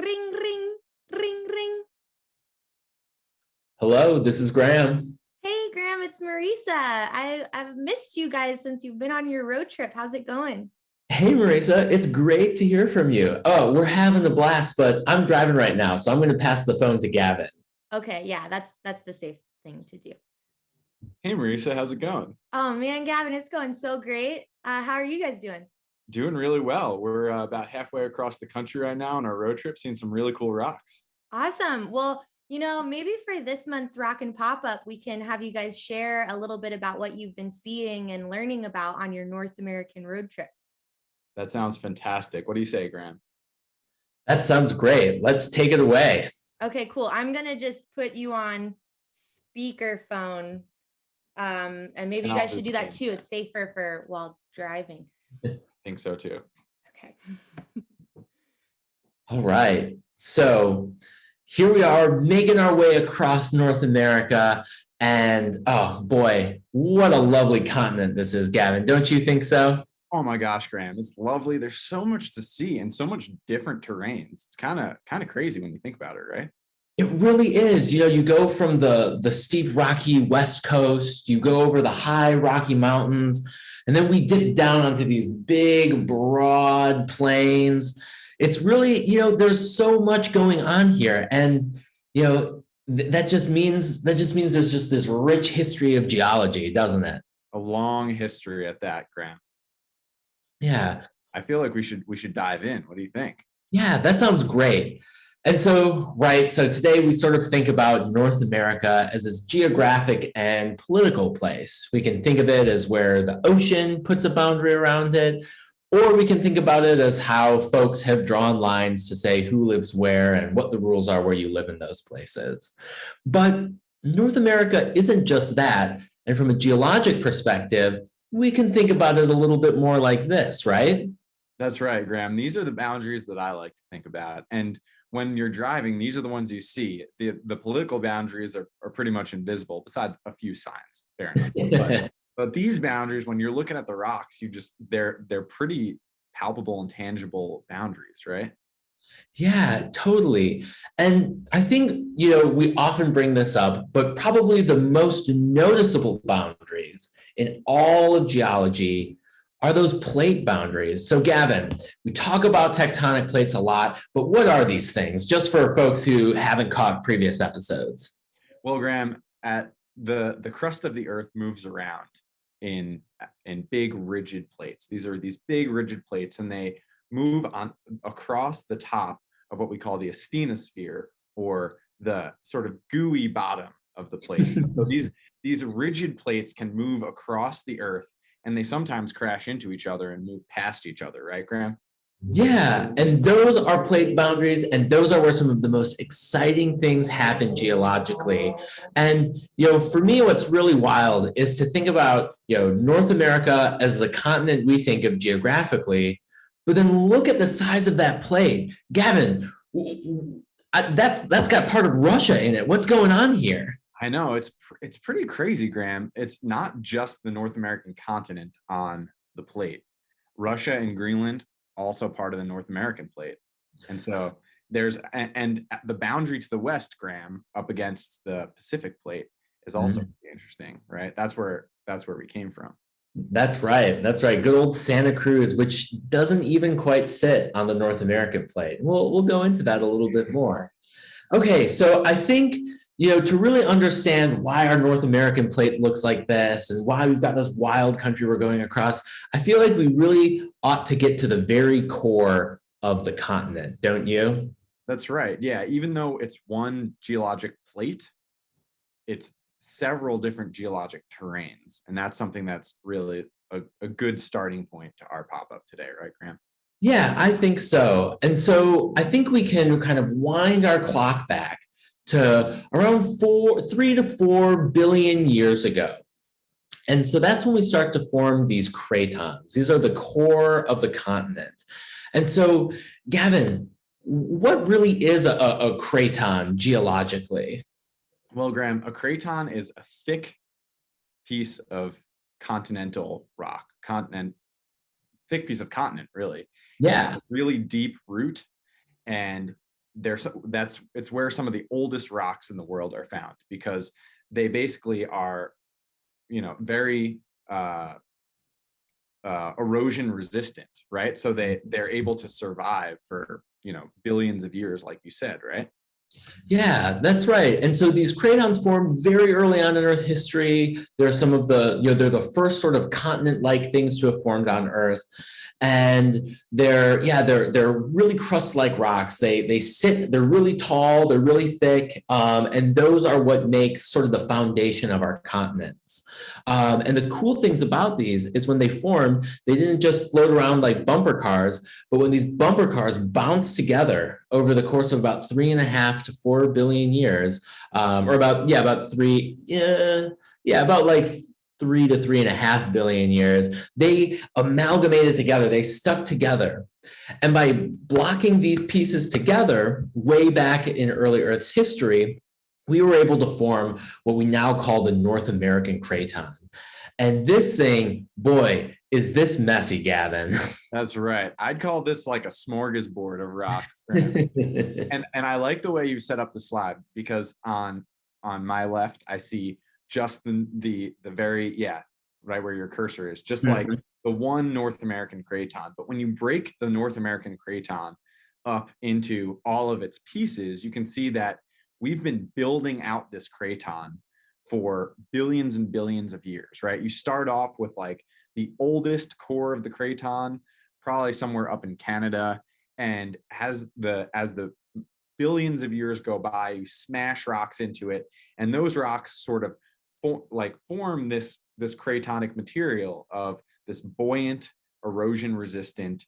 Ring, ring, ring, ring. Hello, this is Graham. Hey, Graham, it's Marisa. I've missed you guys since you've been on your road trip. How's it going? Hey, Marisa, it's great to hear from you. Oh, we're having a blast, but I'm driving right now, so I'm going to pass the phone to Gavin. Okay, yeah, that's the safe thing to do. Hey Marisa, how's it going? Oh man, Gavin, it's going so great. How are you guys doing? Doing really well. We're about halfway across the country right now on our road trip, seeing some really cool rocks. Awesome. Well, maybe for this month's Rockin' Pop-Up, we can have you guys share a little bit about what you've been seeing and learning about on your North American road trip. That sounds fantastic. What do you say, Graham? That sounds great. Let's take it away. Okay, cool. I'm gonna just put you on speakerphone. And maybe you guys should do that too. It's safer for while driving. I think so too. Okay. All right. So here we are making our way across North America. And oh boy, what a lovely continent this is, Gavin. Don't you think so? Oh my gosh, Graham, it's lovely. There's so much to see and so much different terrains. It's kind of crazy when you think about it, right? It really is. You go from the steep rocky West Coast, you go over the high Rocky Mountains, and then we dip down onto these big, broad plains. It's really, there's so much going on here. And, that just means there's just this rich history of geology, doesn't it? A long history at that, Graham. Yeah. I feel like we should dive in. What do you think? Yeah, that sounds great. And so today we sort of think about North America as this geographic and political place. We can think of it as where the ocean puts a boundary around it, or we can think about it as how folks have drawn lines to say who lives where and what the rules are where you live in those places. But North America isn't just that. And from a geologic perspective, we can think about it a little bit more like this, right? That's right, Graham. These are the boundaries that I like to think about. And when you're driving, these are the ones you see. The political boundaries are pretty much invisible, besides a few signs. Fair enough. But these boundaries, when you're looking at the rocks, they're pretty palpable and tangible boundaries, right? Yeah, totally. And I think, we often bring this up, but probably the most noticeable boundaries in all of geology are those plate boundaries. So Gavin, we talk about tectonic plates a lot, but what are these things? Just for folks who haven't caught previous episodes. Well, Graham, at the crust of the earth moves around in big rigid plates. These are these big rigid plates, and they move on across the top of what we call the asthenosphere, or the sort of gooey bottom of the plate. So these rigid plates can move across the earth, and they sometimes crash into each other and move past each other, right, Graham? Yeah, and those are plate boundaries, and those are where some of the most exciting things happen geologically. And, for me, what's really wild is to think about, North America as the continent we think of geographically, but then look at the size of that plate. Gavin, that's got part of Russia in it. What's going on here? I know, it's pretty crazy, Graham. It's not just the North American continent on the plate. Russia and Greenland, also part of the North American plate. And so and the boundary to the west, Graham, up against the Pacific plate is also interesting, right? That's where we came from. That's right. Good old Santa Cruz, which doesn't even quite sit on the North American plate. We'll go into that a little bit more. Okay, so I think, to really understand why our North American plate looks like this and why we've got this wild country we're going across, I feel like we really ought to get to the very core of the continent, don't you? That's right. Yeah, even though it's one geologic plate, it's several different geologic terrains. And that's something that's really a good starting point to our pop-up today, right, Graham? Yeah, I think so. And so I think we can kind of wind our clock back to around 3 to 4 billion years ago. And so that's when we start to form these cratons. These are the core of the continent. And so, Gavin, what really is a craton geologically? Well, Graham, a craton is a thick piece of continental rock, thick piece of continent, really. Yeah. Really deep root, and it's where some of the oldest rocks in the world are found, because they basically are, very erosion resistant, right? So they're able to survive for, billions of years, like you said, right? Yeah, that's right. And so these cratons formed very early on in Earth history. They're some of the, they're the first sort of continent-like things to have formed on Earth. And they're really crust-like rocks. They're really tall, they're really thick, and those are what make sort of the foundation of our continents. And the cool things about these is when they formed, they didn't just float around like bumper cars, but when these bumper cars bounced together over the course of about 3.5 to 4 billion years, or about like 3 to 3.5 billion years, they amalgamated together, they stuck together. And by blocking these pieces together way back in early Earth's history, we were able to form what we now call the North American craton. And this thing, boy, is this messy, Gavin. That's right. I'd call this like a smorgasbord of rocks. and I like the way you set up the slide, because on my left, I see just the very, right where your cursor is, just like the one North American craton. But when you break the North American craton up into all of its pieces, you can see that we've been building out this craton for billions and billions of years, right? You start off with like the oldest core of the craton, probably somewhere up in Canada, and as the billions of years go by, you smash rocks into it, and those rocks sort of form this cratonic material of this buoyant, erosion resistant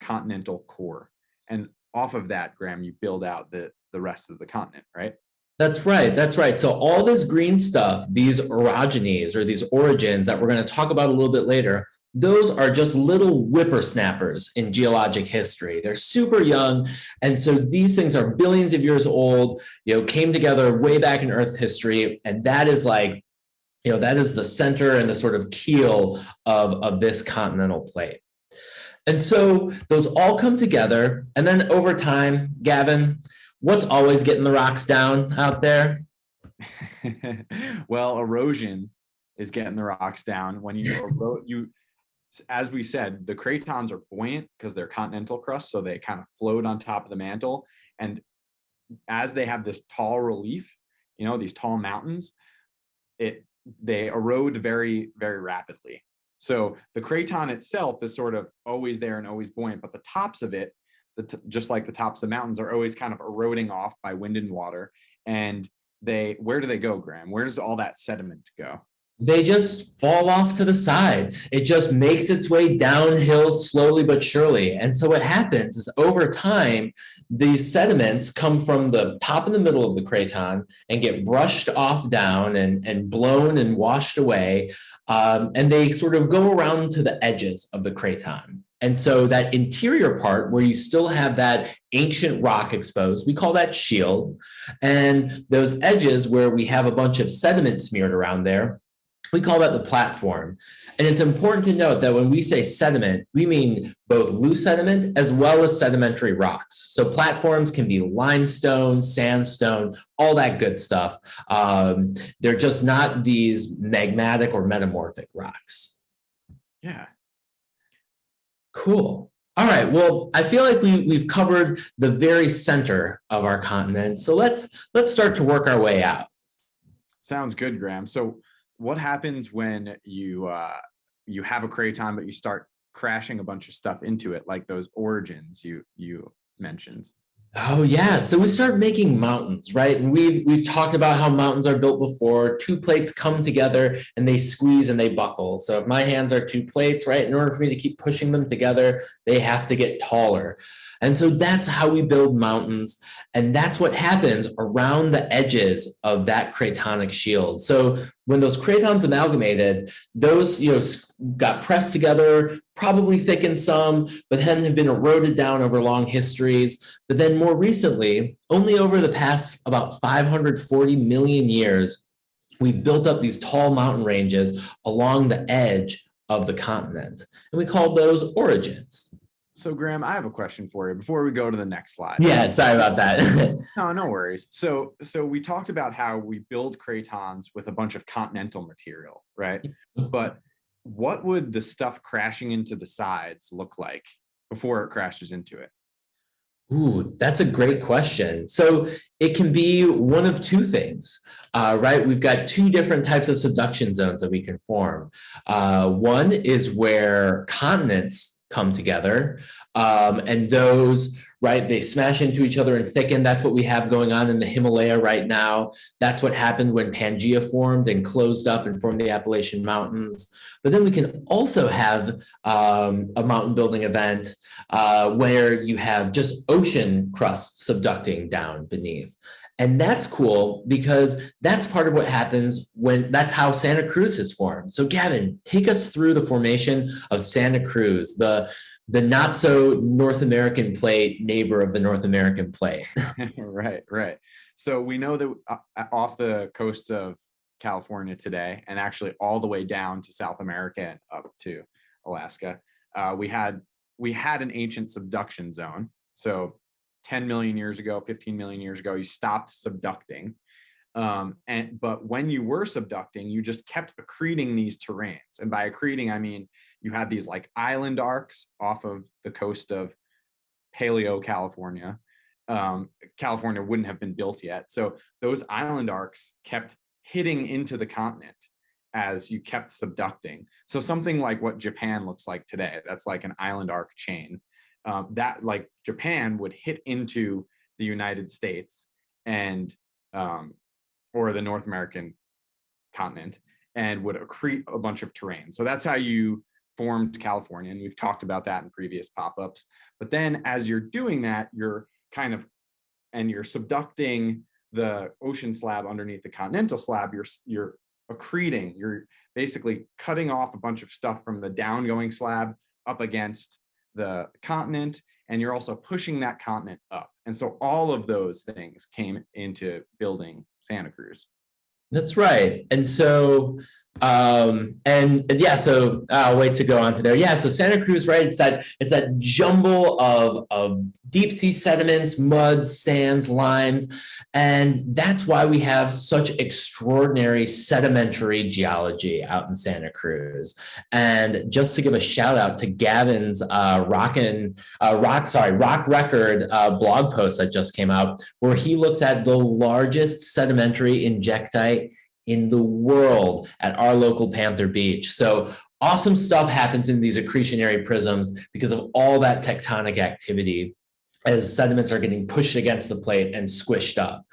continental core. And off of that, Graham, you build out the rest of the continent, right? That's right. That's right. So all this green stuff, these orogenies or these origins that we're going to talk about a little bit later, those are just little whippersnappers in geologic history. They're super young. And so these things are billions of years old, came together way back in Earth's history. And that is like, that is the center and the sort of keel of this continental plate. And so those all come together. And then over time, Gavin, what's always getting the rocks down out there? Well, erosion is getting the rocks down. When you as we said, the cratons are buoyant because they're continental crust, so they kind of float on top of the mantle. And as they have this tall relief, these tall mountains, they erode very, very rapidly. So the craton itself is sort of always there and always buoyant, but the tops of it, just like the tops of mountains, are always kind of eroding off by wind and water. And where do they go, Graham? Where does all that sediment go? They just fall off to the sides. It just makes its way downhill slowly but surely. And so what happens is over time, these sediments come from the top and the middle of the craton and get brushed off down and blown and washed away. And they sort of go around to the edges of the craton. And so that interior part where you still have that ancient rock exposed, we call that shield. And those edges where we have a bunch of sediment smeared around there, we call that the platform. And it's important to note that when we say sediment, we mean both loose sediment as well as sedimentary rocks. So platforms can be limestone, sandstone, all that good stuff. They're just not these magmatic or metamorphic rocks. Yeah. Cool. All right. Well, I feel like we've covered the very center of our continent. So let's start to work our way out. Sounds good, Graham. So what happens when you have a craton, but you start crashing a bunch of stuff into it, like those origins you mentioned? Oh yeah, so we start making mountains, right? And we've talked about how mountains are built before. Two plates come together and they squeeze and they buckle. So if my hands are two plates, right, in order for me to keep pushing them together, they have to get taller. And so that's how we build mountains. And that's what happens around the edges of that cratonic shield. So when those cratons amalgamated, those got pressed together, probably thickened some, but then have been eroded down over long histories. But then more recently, only over the past about 540 million years, we've built up these tall mountain ranges along the edge of the continent. And we call those origins. So Graham, I have a question for you before we go to the next slide. Yeah, sorry about that. No, no worries. So we talked about how we build cratons with a bunch of continental material, right? But what would the stuff crashing into the sides look like before it crashes into it? Ooh, that's a great question. So it can be one of two things, right? We've got two different types of subduction zones that we can form. One is where continents come together, and those, right, they smash into each other and thicken. That's what we have going on in the Himalaya right now. That's what happened when Pangaea formed and closed up and formed the Appalachian Mountains. But then we can also have a mountain building event where you have just ocean crust subducting down beneath. And that's cool because that's part of what happens when that's how Santa Cruz has formed. So Gavin, take us through the formation of Santa Cruz, the not so North American plate neighbor of the North American plate. Right. So we know that off the coast of California today, and actually all the way down to South America and up to Alaska, we had an ancient subduction zone. So 10 million years ago, 15 million years ago, you stopped subducting. But when you were subducting, you just kept accreting these terrains. And by accreting, I mean, you had these like island arcs off of the coast of Paleo California. California wouldn't have been built yet. So those island arcs kept hitting into the continent as you kept subducting. So something like what Japan looks like today, that's like an island arc chain. That like Japan would hit into the United States and or the North American continent and would accrete a bunch of terrain. So that's how you formed California. And we've talked about that in previous pop-ups. But then as you're doing that, you're subducting the ocean slab underneath the continental slab, you're accreting, you're basically cutting off a bunch of stuff from the downgoing slab up against the continent, and you're also pushing that continent up. And so all of those things came into building Santa Cruz. That's right. And so, and yeah, so I'll wait to go on to there. Yeah, so Santa Cruz, right? It's that jumble of deep sea sediments, muds, sands, limes. And that's why we have such extraordinary sedimentary geology out in Santa Cruz. And just to give a shout out to Gavin's Rock Record blog post that just came out, where he looks at the largest sedimentary injectite in the world at our local Panther Beach. So awesome stuff happens in these accretionary prisms because of all that tectonic activity as sediments are getting pushed against the plate and squished up.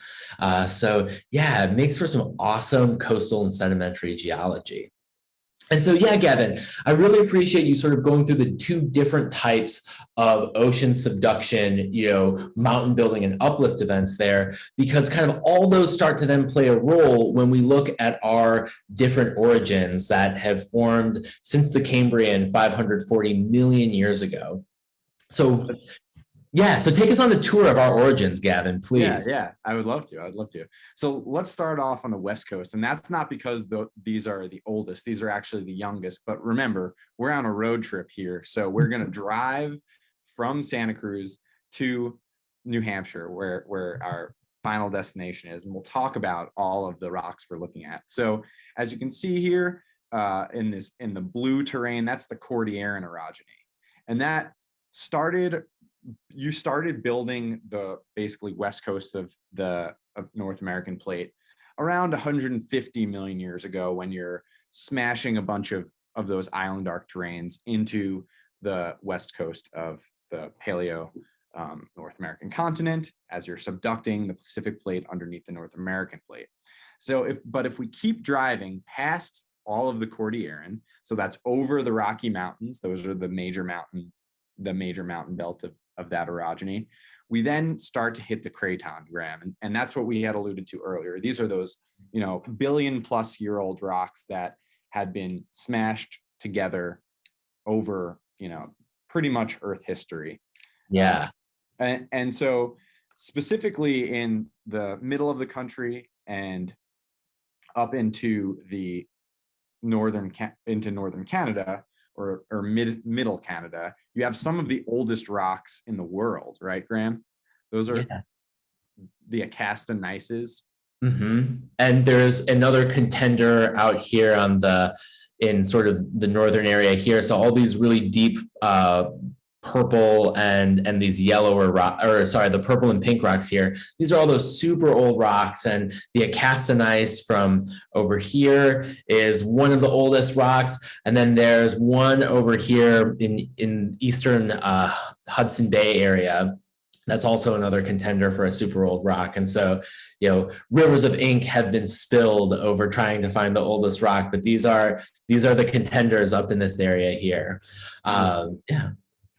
So yeah, it makes for some awesome coastal and sedimentary geology. And so, yeah, Gavin, I really appreciate you sort of going through the two different types of ocean subduction, mountain building and uplift events there, because kind of all those start to then play a role when we look at our different origins that have formed since the Cambrian 540 million years ago. So yeah, so take us on the tour of our origins, Gavin, please. Yeah, I would love to. So let's start off on the West Coast. And that's not because these are the oldest. These are actually the youngest. But remember, we're on a road trip here. So we're going to drive from Santa Cruz to New Hampshire, where our final destination is. And we'll talk about all of the rocks we're looking at. So as you can see here in the blue terrain, that's the Cordilleran orogeny. And that you started building the basically west coast of the North American plate around 150 million years ago, when you're smashing a bunch of those island arc terrains into the west coast of the Paleo North American continent as you're subducting the Pacific plate underneath the North American plate. So if we keep driving past all of the Cordilleran, so that's over the Rocky Mountains, those are the major mountain belt of that orogeny, we then start to hit the craton, Graham. And that's what we had alluded to earlier. These are those, billion-plus-year-old rocks that had been smashed together over, pretty much Earth history. Yeah. And so specifically in the middle of the country and up into northern Canada, or middle Canada, you have some of the oldest rocks in the world, right, Graham? Those are the acastinices. And there's another contender out here in sort of the northern area here. So all these really deep purple and these yellower the purple and pink rocks here. These are all those super old rocks, and the acastinice from over here is one of the oldest rocks. And then there's one over here in eastern Hudson Bay area. That's also another contender for a super old rock. And so, rivers of ink have been spilled over trying to find the oldest rock, but these are the contenders up in this area here.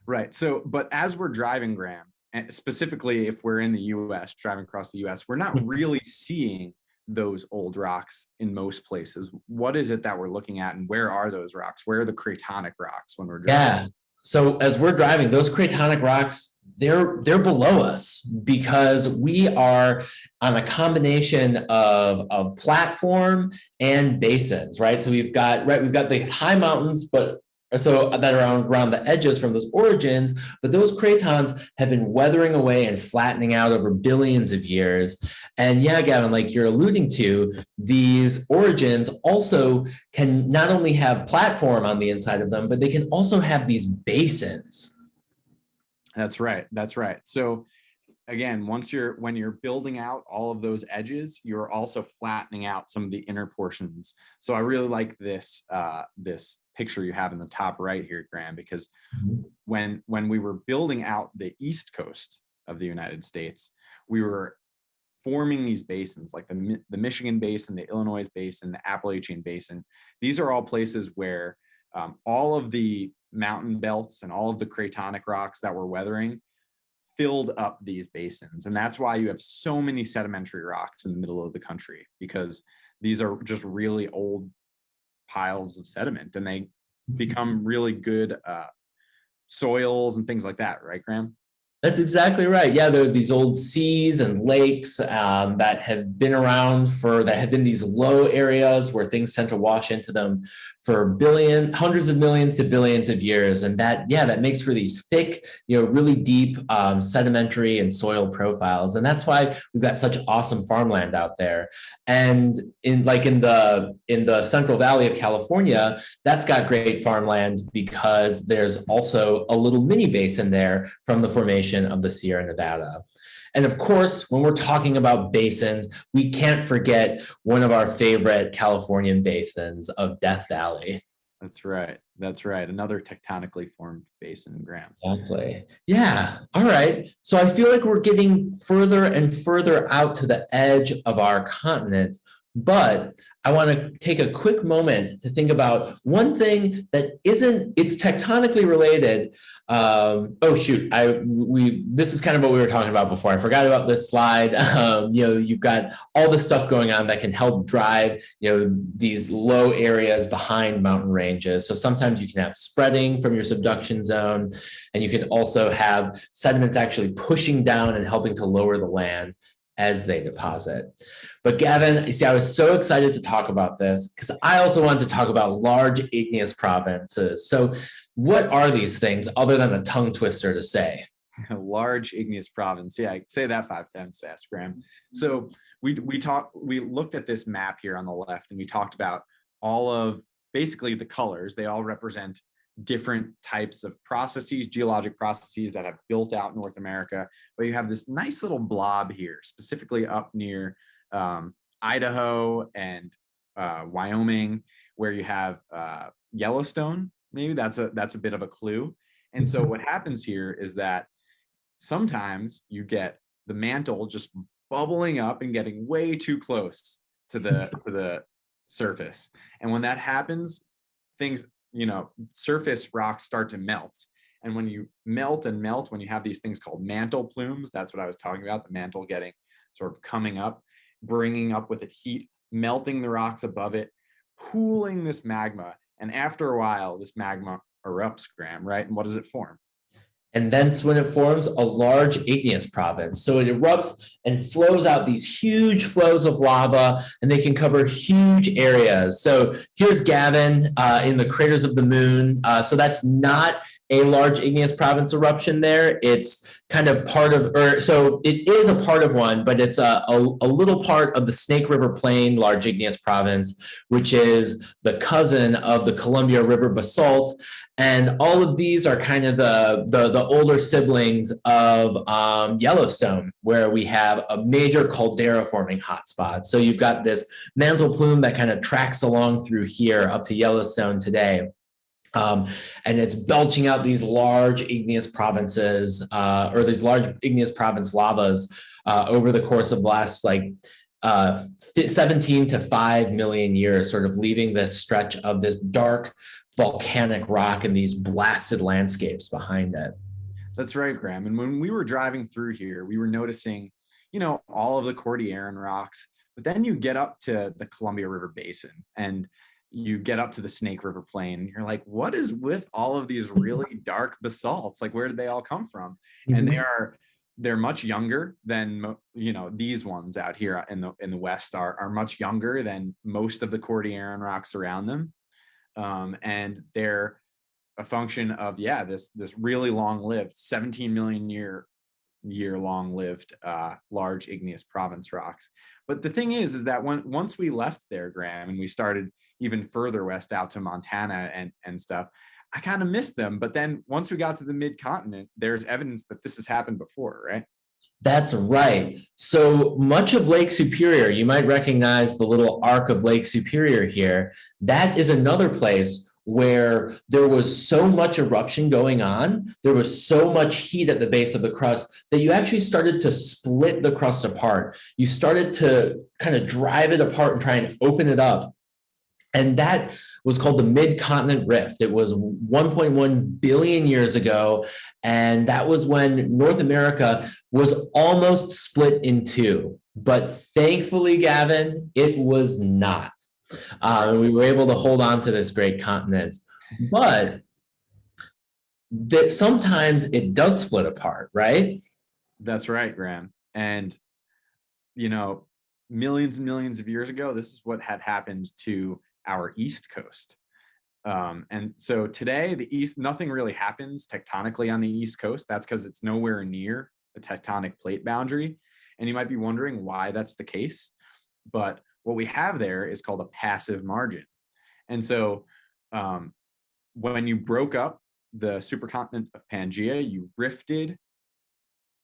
Right. So, but as we're driving, Graham, and specifically if we're in the US, driving across the US, we're not really seeing those old rocks in most places. What is it that we're looking at, and where are those rocks? Where are the cratonic rocks when we're driving? Yeah. So as we're driving, those cratonic rocks, they're below us because we are on a combination of platform and basins, right? So we've got the high mountains, but so that are around the edges from those origins, but those cratons have been weathering away and flattening out over billions of years. And yeah, Gavin, like you're alluding to, these origins also can not only have platform on the inside of them, but they can also have these basins. That's right. So again, when you're building out all of those edges, you're also flattening out some of the inner portions. So I really like this this picture you have in the top right here, Graham, because when we were building out the east coast of the United States, we were forming these basins like the Michigan Basin, the Illinois Basin, the Appalachian Basin. These are all places where all of the mountain belts and all of the cratonic rocks that were weathering filled up these basins. And that's why you have so many sedimentary rocks in the middle of the country, because these are just really old piles of sediment, and they become really good soils and things like that, right, Graham? That's exactly right. Yeah, there are these old seas and lakes that have been around that have been these low areas where things tend to wash into them for hundreds of millions to billions of years. And that makes for these thick, really deep sedimentary and soil profiles. And that's why we've got such awesome farmland out there. And in the Central Valley of California, that's got great farmland because there's also a little mini basin there from the formation of the Sierra Nevada. And of course, when we're talking about basins, we can't forget one of our favorite Californian basins of Death Valley. That's right. Another tectonically formed basin, Graham. Exactly. Yeah. All right. So I feel like we're getting further and further out to the edge of our continent, but I want to take a quick moment to think about one thing that it's tectonically related. This is kind of what we were talking about before. I forgot about this slide. You've got all this stuff going on that can help drive, these low areas behind mountain ranges. So sometimes you can have spreading from your subduction zone, and you can also have sediments actually pushing down and helping to lower the land as they deposit. But Gavin, you see, I was so excited to talk about this because I also wanted to talk about large igneous provinces. So what are these things other than a tongue twister to say? A large igneous province. Yeah, say that 5 times fast, Graham. So we looked at this map here on the left, and we talked about all of basically the colors. They all represent different types of processes, geologic processes that have built out North America. But you have this nice little blob here, specifically up near Idaho and Wyoming, where you have Yellowstone. Maybe that's a bit of a clue. And so what happens here is that sometimes you get the mantle just bubbling up and getting way too close to the surface. And when that happens, things, surface rocks start to melt. And when you melt, when you have these things called mantle plumes, that's what I was talking about, the mantle getting sort of coming up, bringing up with it heat, melting the rocks above it, cooling this magma. And after a while, this magma erupts, Graham, right? And what does it form? And that's when it forms a large igneous province. So it erupts and flows out these huge flows of lava, and they can cover huge areas. So here's Gavin in the craters of the moon. So that's not a large igneous province eruption there. It's kind of part of, or so it is a part of one, but it's a little part of the Snake River Plain large igneous province, which is the cousin of the Columbia River basalt. And all of these are kind of the older siblings of Yellowstone, where we have a major caldera forming hotspot. So you've got this mantle plume that kind of tracks along through here up to Yellowstone today. And it's belching out these large igneous provinces, or these large igneous province lavas over the course of the last 17 to 5 million years, sort of leaving this stretch of this dark volcanic rock and these blasted landscapes behind it. That's right, Graham. And when we were driving through here, we were noticing, all of the Cordilleran rocks, but then you get up to the Columbia River Basin and you get up to the Snake River Plain, and you're like, what is with all of these really dark basalts? Like, where did they all come from? Mm-hmm. And they're much younger than, these ones out here in the West are much younger than most of the Cordilleran rocks around them. And they're a function of, this really long-lived 17 million year long-lived large igneous province rocks. But the thing is that once we left there, Graham, and we started even further west out to Montana and stuff, I kind of missed them. But then once we got to the mid-continent, there's evidence that this has happened before, right? That's right. So much of Lake Superior, you might recognize the little arc of Lake Superior here. That is another place where there was so much eruption going on, there was so much heat at the base of the crust that you actually started to split the crust apart. You started to kind of drive it apart and try and open it up. And that was called the Mid-Continent Rift. It was 1.1 billion years ago. And that was when North America was almost split in two. But thankfully, Gavin, it was not. We were able to hold on to this great continent. But that sometimes it does split apart, right? That's right, Graham. And, millions and millions of years ago, this is what had happened to our East Coast. And so today, nothing really happens tectonically on the East Coast. That's because it's nowhere near a tectonic plate boundary. And you might be wondering why that's the case. But what we have there is called a passive margin. And so when you broke up the supercontinent of Pangaea, you rifted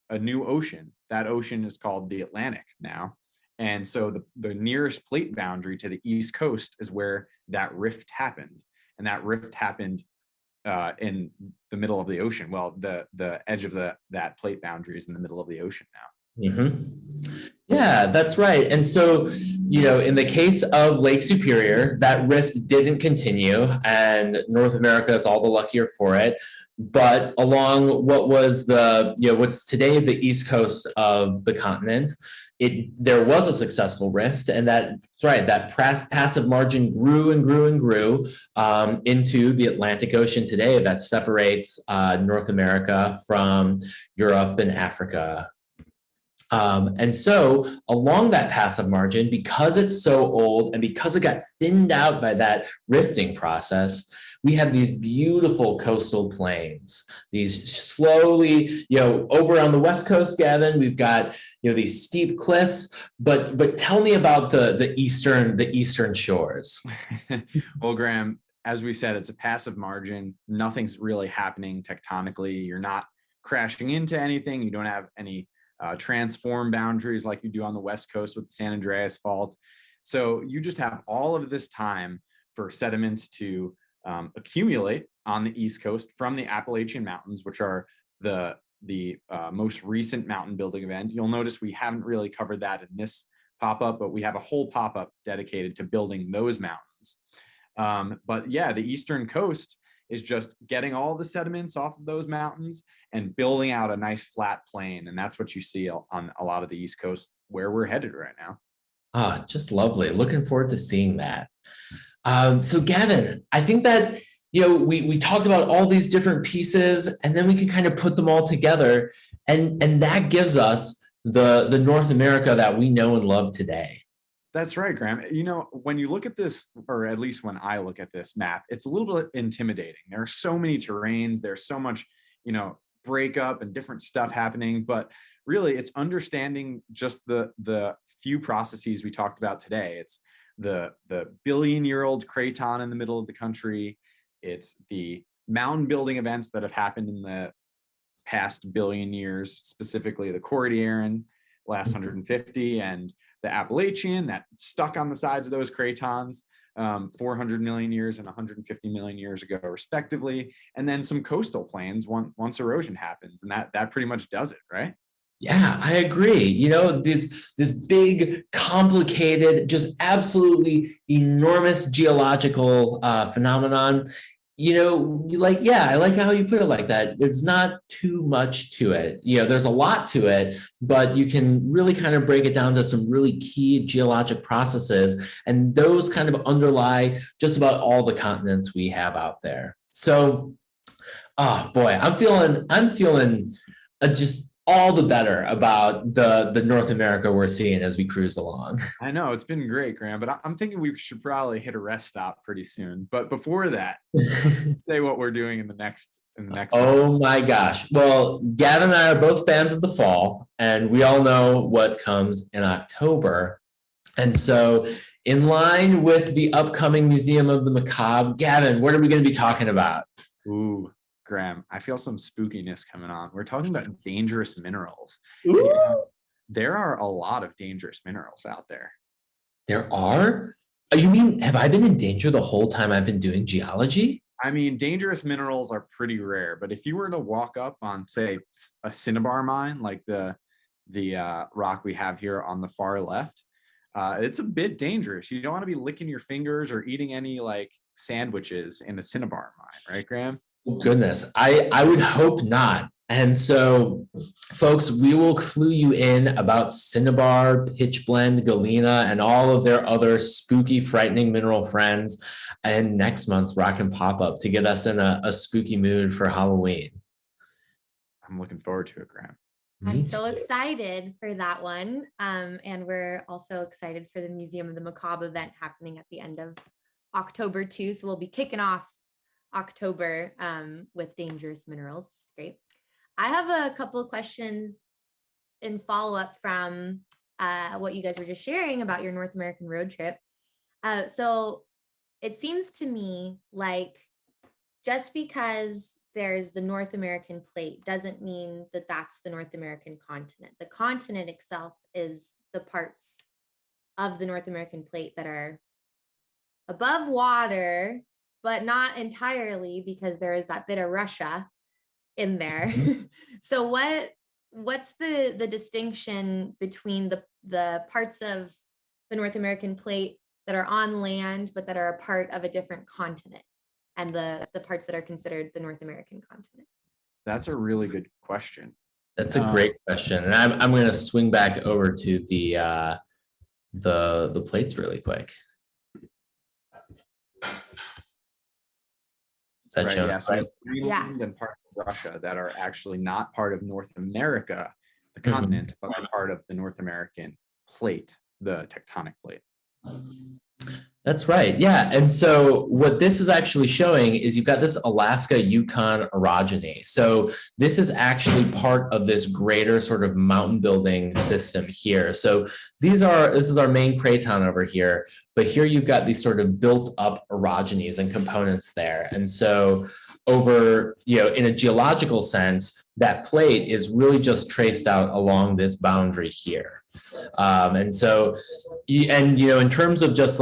a new ocean. That ocean is called the Atlantic now. And so the nearest plate boundary to the East Coast is where that rift happened. And that rift happened in the middle of the ocean. Well, the edge of that plate boundary is in the middle of the ocean now. Mm-hmm. Yeah, that's right. And so, in the case of Lake Superior, that rift didn't continue, and North America is all the luckier for it. But along what was what's today the east coast of the continent, there was a successful rift, and that's right. That passive margin grew and grew and grew into the Atlantic Ocean today that separates North America from Europe and Africa. And so along that passive margin, because it's so old and because it got thinned out by that rifting process, we have these beautiful coastal plains, these slowly, over on the West Coast, Gavin, we've got, these steep cliffs, but tell me about the eastern shores. Well, Graham, as we said, it's a passive margin. Nothing's really happening tectonically. You're not crashing into anything. You don't have any transform boundaries like you do on the West Coast with the San Andreas Fault. So you just have all of this time for sediments to accumulate on the East Coast from the Appalachian Mountains, which are the most recent mountain building event. You'll notice we haven't really covered that in this pop-up, but we have a whole pop-up dedicated to building those mountains. But yeah, the Eastern coast is just getting all the sediments off of those mountains and building out a nice flat plain. And that's what you see on a lot of the East Coast where we're headed right now. Ah, just lovely. Looking forward to seeing that. So Gavin, I think that we talked about all these different pieces, and then we can kind of put them all together, and that gives us the North America that we know and love today. That's right, Graham. When you look at this, or at least when I look at this map, it's a little bit intimidating. There are so many terrains, there's so much, breakup and different stuff happening, but really it's understanding just the few processes we talked about today. It's the billion-year-old craton in the middle of the country. It's the mountain building events that have happened in the past billion years, specifically the Cordilleran, last 150, and the Appalachian that stuck on the sides of those cratons 400 million years and 150 million years ago, respectively. And then some coastal plains once erosion happens. And that pretty much does it, right? Yeah, I agree. This big, complicated, just absolutely enormous geological phenomenon. I like how you put it like that. There's not too much to it. There's a lot to it, but you can really kind of break it down to some really key geologic processes, and those kind of underlie just about all the continents we have out there. So, oh boy, I'm feeling just all the better about the North America we're seeing as we cruise along. I know it's been great, Graham, but I'm thinking we should probably hit a rest stop pretty soon. But before that, say what we're doing in the next. Oh my gosh! Well, Gavin and I are both fans of the fall, and we all know what comes in October. And so, in line with the upcoming Museum of the Macabre, Gavin, what are we going to be talking about? Ooh, Graham, I feel some spookiness coming on. We're talking about dangerous minerals. There are a lot of dangerous minerals out there. There are? You mean, have I been in danger the whole time I've been doing geology? I mean, dangerous minerals are pretty rare, but if you were to walk up on, say, a cinnabar mine, like the rock we have here on the far left, it's a bit dangerous. You don't want to be licking your fingers or eating any sandwiches in a cinnabar mine, right, Graham? Goodness, I would hope not. And so, folks, we will clue you in about cinnabar, pitchblende, galena, and all of their other spooky, frightening mineral friends in next month's Rockin' Pop-Up to get us in a spooky mood for Halloween. I'm looking forward to it, Graham. I'm so excited for that one. And we're also excited for the Museum of the Macabre event happening at the end of October too. So we'll be kicking off October with dangerous minerals, which is great. I have a couple of questions in follow-up from what you guys were just sharing about your North American road trip. So it seems to me like just because there's the North American plate doesn't mean that that's the North American continent. The continent itself is the parts of the North American plate that are above water, but not entirely, because there is that bit of Russia in there. So what's the distinction between the parts of the North American plate that are on land but that are a part of a different continent, and the parts that are considered the North American continent? That's a really good question. That's a great question, and I'm going to swing back over to the plates really quick. Is that right, yeah, so Greenland and part of Russia that are actually not part of North America, the continent, but are part of the North American plate, the tectonic plate. That's right. Yeah. And so what this is actually showing is you've got this Alaska Yukon orogeny. So this is actually part of this greater sort of mountain building system here. So this is our main craton over here, but here you've got these sort of built up orogenies and components there. And so over, in a geological sense, that plate is really just traced out along this boundary here. And so, in terms of just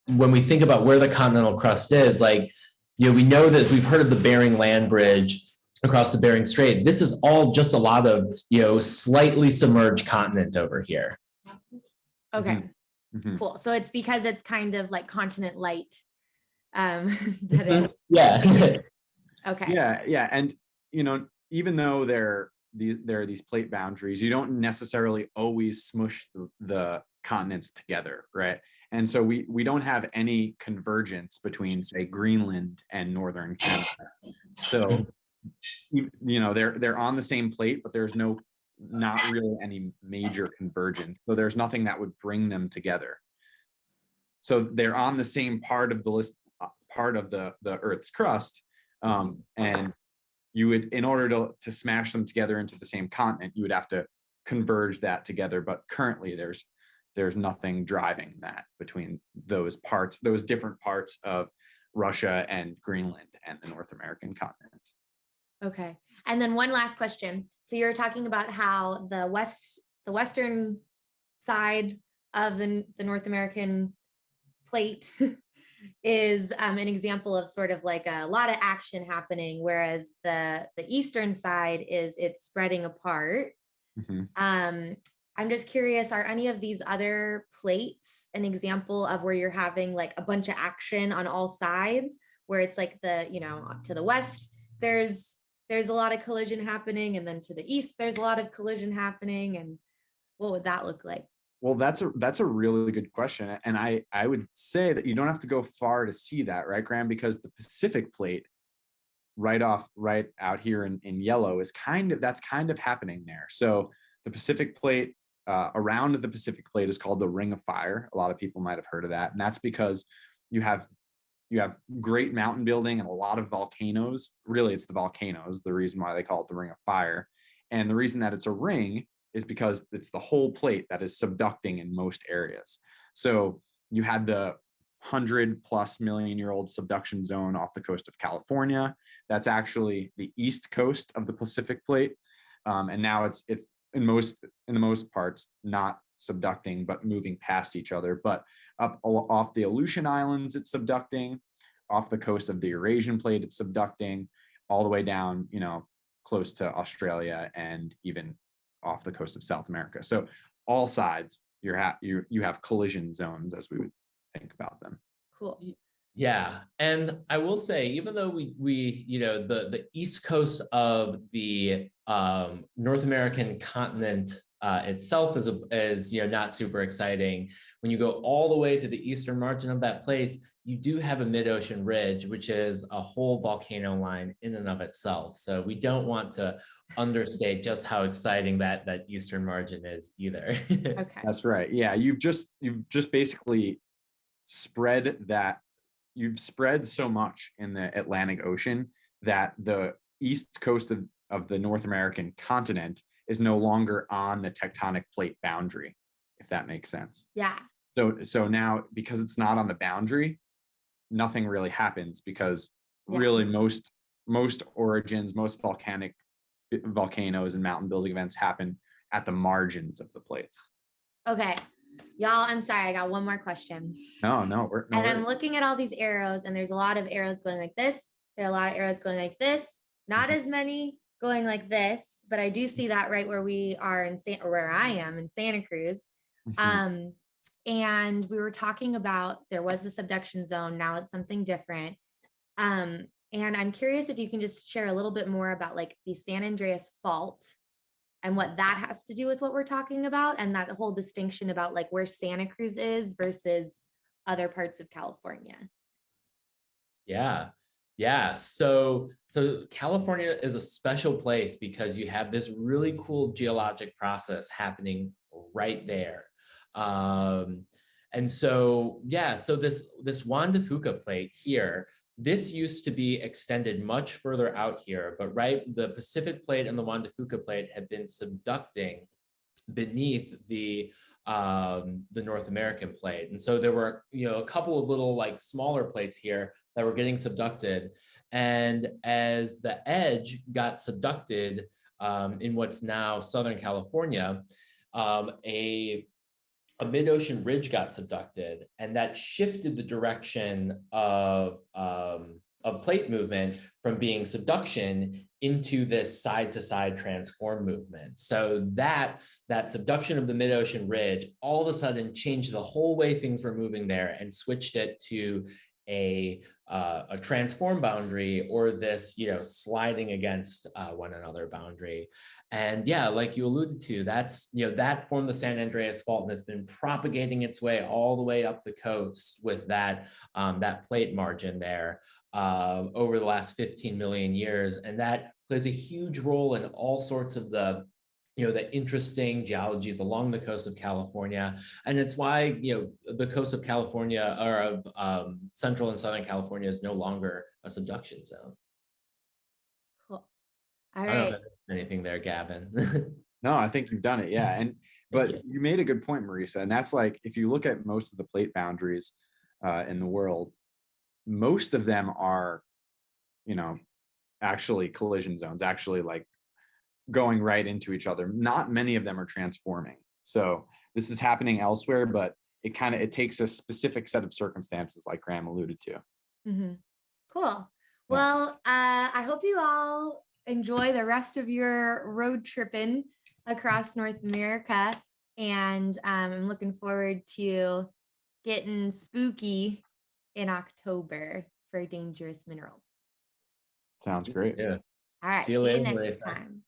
when we think about where the continental crust is, we know that we've heard of the Bering Land Bridge across the Bering Strait. This is all just a lot of, slightly submerged continent over here. Okay, cool. So it's because it's kind of like continent light. Yeah. Okay. Yeah. And, even though there are these plate boundaries, you don't necessarily always smush the continents together, right? And so we don't have any convergence between, say, Greenland and northern Canada. So, they're on the same plate, but there's not really any major convergence. So there's nothing that would bring them together. So they're on the same part of the Earth's crust, and you would, in order to smash them together into the same continent, you would have to converge that together. But currently, there's nothing driving that between those different parts of Russia and Greenland and the North American continent. Okay. And then one last question. So you're talking about how the western side of the North American plate is an example of sort of like a lot of action happening, whereas the eastern side it's spreading apart. Mm-hmm. I'm just curious, are any of these other plates an example of where you're having like a bunch of action on all sides, where it's like to the west, there's a lot of collision happening, and then to the east, there's a lot of collision happening, and what would that look like? Well, that's a really good question. And I would say that you don't have to go far to see that, right, Graham? Because the Pacific plate right out here in yellow is kind of happening there. So the Pacific plate, around the Pacific plate, is called the Ring of Fire. A lot of people might have heard of that. And that's because you have great mountain building and a lot of volcanoes. Really, it's the volcanoes, the reason why they call it the Ring of Fire. And the reason that it's a ring is because it's the whole plate that is subducting in most areas. So you had the 100+ million year old subduction zone off the coast of California. That's actually the east coast of the Pacific plate. And now it's in the most parts not subducting, but moving past each other. But up off the Aleutian Islands, it's subducting. Off the coast of the Eurasian plate, it's subducting, all the way down, close to Australia and even off the coast of South America. So all sides, you have collision zones, as we would think about them. Cool. Yeah, and I will say, even though we the east coast of the North American continent itself is not super exciting. When you go all the way to the eastern margin of that place, you do have a mid-ocean ridge, which is a whole volcano line in and of itself. So we don't want to understate just how exciting that eastern margin is either. Okay. That's right. Yeah, you've just basically spread that. You've spread so much in the Atlantic Ocean that the east coast of the North American continent is no longer on the tectonic plate boundary, if that makes sense. Yeah. So now, because it's not on the boundary, nothing really happens, because really most origins, most volcanoes and mountain building events happen at the margins of the plates. Okay. Y'all, I'm sorry, I got one more question. No, I'm looking at all these arrows, and there's a lot of arrows going like this. There are a lot of arrows going like this. Not as many going like this, but I do see that right where we are where I am in Santa Cruz. Mm-hmm. And we were talking about, there was the subduction zone. Now it's something different. And I'm curious if you can just share a little bit more about like the San Andreas Fault and what that has to do with what we're talking about, and that whole distinction about like where Santa Cruz is versus other parts of California. Yeah. So California is a special place because you have this really cool geologic process happening right there. And so this Juan de Fuca plate here, this used to be extended much further out here, but the Pacific plate and the Juan de Fuca plate had been subducting beneath the North American plate. And so there were, a couple of little like smaller plates here that were getting subducted. And as the edge got subducted in what's now Southern California, a mid-ocean ridge got subducted, and that shifted the direction of plate movement from being subduction into this side-to-side transform movement. So that subduction of the mid-ocean ridge all of a sudden changed the whole way things were moving there and switched it to a transform boundary or this, sliding against one another boundary. And yeah, like you alluded to, that's, that formed the San Andreas Fault, and it's been propagating its way all the way up the coast with that plate margin there over the last 15 million years. And that plays a huge role in all sorts of the interesting geologies along the coast of California. And it's why, the coast of California, or of Central and Southern California, is no longer a subduction zone. Cool. All I don't know right. if there's anything there, Gavin. No, I think you've done it. Yeah. And but you. you made a good point, Marisa. And that's like, if you look at most of the plate boundaries in the world, most of them are, actually collision zones, actually like going right into each other. Not many of them are transforming. So this is happening elsewhere, but it takes a specific set of circumstances, like Graham alluded to. Mm-hmm. Cool. Well, I hope you all enjoy the rest of your road tripping across North America. And I'm looking forward to getting spooky in October for dangerous minerals. Sounds great. Yeah. All right. See you See you later, next Marisa. time.